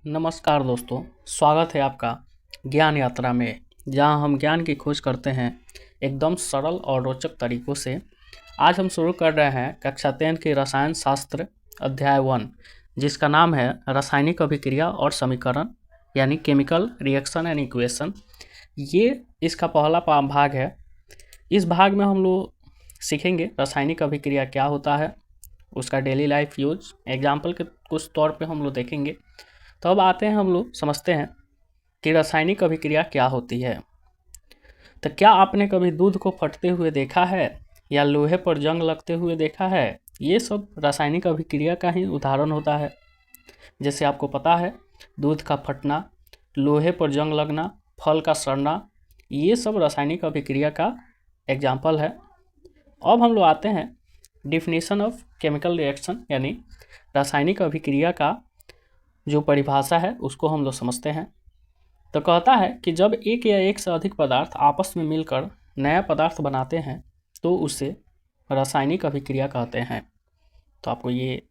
नमस्कार दोस्तों, स्वागत है आपका ज्ञान यात्रा में, जहां हम ज्ञान की खोज करते हैं एकदम सरल और रोचक तरीकों से। आज हम शुरू कर रहे हैं कक्षा 10 की रसायन शास्त्र अध्याय 1, जिसका नाम है रासायनिक अभिक्रिया और समीकरण, यानी केमिकल रिएक्शन एंड इक्वेशन। ये इसका पहला भाग है। इस भाग में हम लोग सीखेंगे रासायनिक अभिक्रिया क्या होता है, उसका डेली लाइफ यूज, एग्जाम्पल के कुछ तौर पे हम लोग देखेंगे। तो अब आते हैं, हम लोग समझते हैं कि रासायनिक अभिक्रिया क्या होती है। तो क्या आपने कभी दूध को फटते हुए देखा है या लोहे पर जंग लगते हुए देखा है? ये सब रासायनिक अभिक्रिया का ही उदाहरण होता है। जैसे आपको पता है, दूध का फटना, लोहे पर जंग लगना, फल का सड़ना, ये सब रासायनिक अभिक्रिया का एग्जाम्पल है। अब हम लोग आते हैं डिफिनीशन ऑफ केमिकल रिएक्शन, यानी रासायनिक अभिक्रिया का जो परिभाषा है उसको हम लोग समझते हैं। तो कहता है कि जब एक या एक से अधिक पदार्थ आपस में मिलकर नया पदार्थ बनाते हैं तो उसे रासायनिक अभिक्रिया कहते हैं। तो आपको ये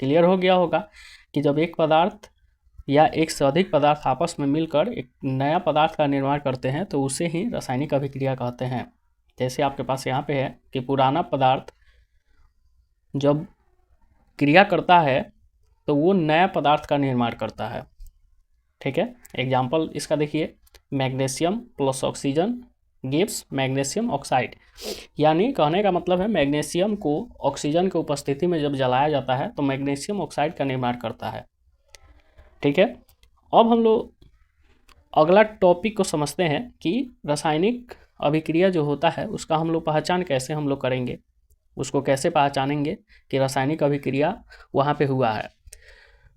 क्लियर हो गया होगा कि जब एक पदार्थ या एक से अधिक पदार्थ आपस में मिलकर एक नया पदार्थ का निर्माण करते हैं तो उसे ही रासायनिक अभिक्रिया कहते हैं। जैसे आपके पास यहाँ पे है कि पुराना पदार्थ जब क्रिया करता है तो वो नया पदार्थ का निर्माण करता है। ठीक है, एग्जाम्पल इसका देखिए, magnesium plus oxygen gives magnesium oxide. यानी कहने का मतलब है मैग्नीशियम को ऑक्सीजन की उपस्थिति में जब जलाया जाता है तो मैग्नीशियम ऑक्साइड का निर्माण करता है। ठीक है, अब हम लोग अगला टॉपिक को समझते हैं कि रासायनिक अभिक्रिया जो होता है उसका हम लोग पहचान कैसे हम लोग करेंगे, उसको कैसे पहचानेंगे कि रासायनिक अभिक्रिया वहाँ पे हुआ है।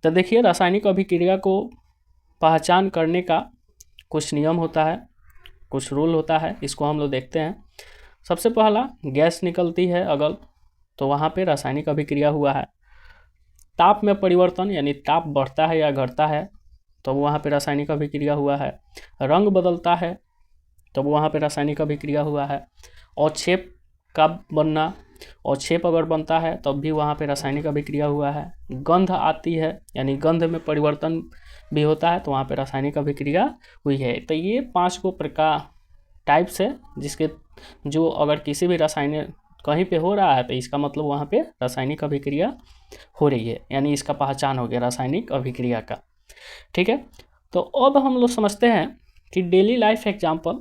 तो देखिए, रासायनिक अभिक्रिया को पहचान करने का कुछ नियम होता है, कुछ रूल होता है। इसको हम लोग देखते हैं। सबसे पहला, गैस निकलती है अगर, तो वहाँ पे रासायनिक अभिक्रिया हुआ है। ताप में परिवर्तन, यानी ताप बढ़ता है या घटता है, तो वहाँ पे रासायनिक अभिक्रिया हुआ है। रंग बदलता है, तो वहाँ पे रासायनिक अभिक्रिया हुआ है। और छेप का बनना, और छेप अगर बनता है तब भी वहाँ पे रासायनिक अभिक्रिया हुआ है। गंध आती है, यानी गंध में परिवर्तन भी होता है, तो वहाँ पे रासायनिक अभिक्रिया हुई है। तो ये 5 को प्रकार टाइप्स है जिसके जो अगर किसी भी रासायनिक कहीं पे हो रहा है तो इसका मतलब वहाँ पे रासायनिक अभिक्रिया हो रही है, यानी इसका पहचान हो गया रासायनिक अभिक्रिया का। ठीक है, तो अब हम लोग समझते हैं कि डेली लाइफ एग्जाम्पल,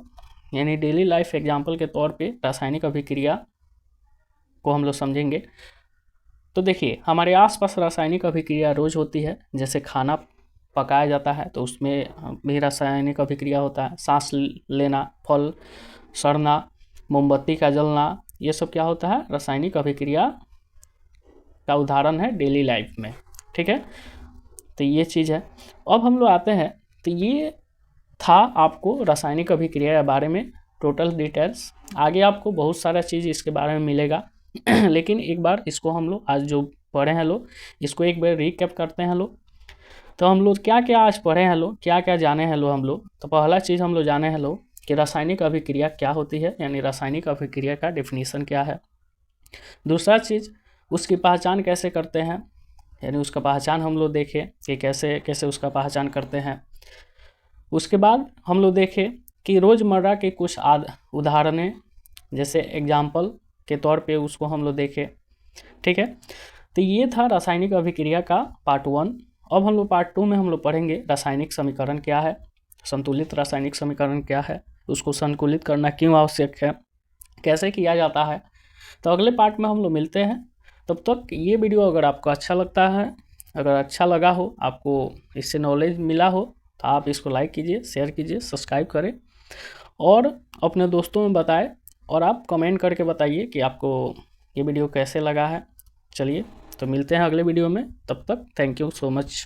यानी डेली लाइफ एग्जाम्पल के तौर पे रासायनिक अभिक्रिया को हम लोग समझेंगे। तो देखिए, हमारे आसपास रासायनिक अभिक्रिया रोज होती है। जैसे खाना पकाया जाता है तो उसमें भी रासायनिक अभिक्रिया होता है। सांस लेना, फल सड़ना, मोमबत्ती का जलना, ये सब क्या होता है? रासायनिक अभिक्रिया का उदाहरण है डेली लाइफ में। ठीक है, तो ये चीज़ है। अब हम लोग आते हैं, तो ये था आपको रासायनिक अभिक्रिया के बारे में टोटल डिटेल्स। आगे आपको बहुत सारा चीज़ इसके बारे में मिलेगा लेकिन एक बार इसको हम लोग आज जो पढ़े हैं लोग, इसको एक बार रिकैप करते हैं लोग। तो हम लोग क्या क्या आज पढ़े हैं लोग, क्या क्या जाने हैं लोग हम लोग। तो पहला चीज़ हम लोग जाने हैं लोग कि रासायनिक अभिक्रिया क्या होती है, यानी रासायनिक अभिक्रिया का डेफिनेशन क्या है। दूसरा चीज़, उसकी पहचान कैसे करते हैं, यानी उसका पहचान हम लोग देखें कि कैसे कैसे उसका पहचान करते हैं। उसके बाद हम लोग देखें कि रोज़मर्रा के कुछ उदाहरणें, जैसे एग्जाम्पल के तौर पे उसको हम लोग देखें। ठीक है, तो ये था रासायनिक अभिक्रिया का पार्ट 1। अब हम लोग पार्ट 2 में हम लोग पढ़ेंगे रासायनिक समीकरण क्या है, संतुलित रासायनिक समीकरण क्या है, उसको संतुलित करना क्यों आवश्यक है, कैसे किया जाता है। तो अगले पार्ट में हम लोग मिलते हैं। तब तक ये वीडियो अगर आपको अच्छा लगता है, अगर अच्छा लगा हो, आपको इससे नॉलेज मिला हो, तो आप इसको लाइक कीजिए, शेयर कीजिए, सब्सक्राइब करें और अपने दोस्तों में बताएं। और आप कमेंट करके बताइए कि आपको ये वीडियो कैसे लगा है। चलिए, तो मिलते हैं अगले वीडियो में। तब तक थैंक यू सो मच।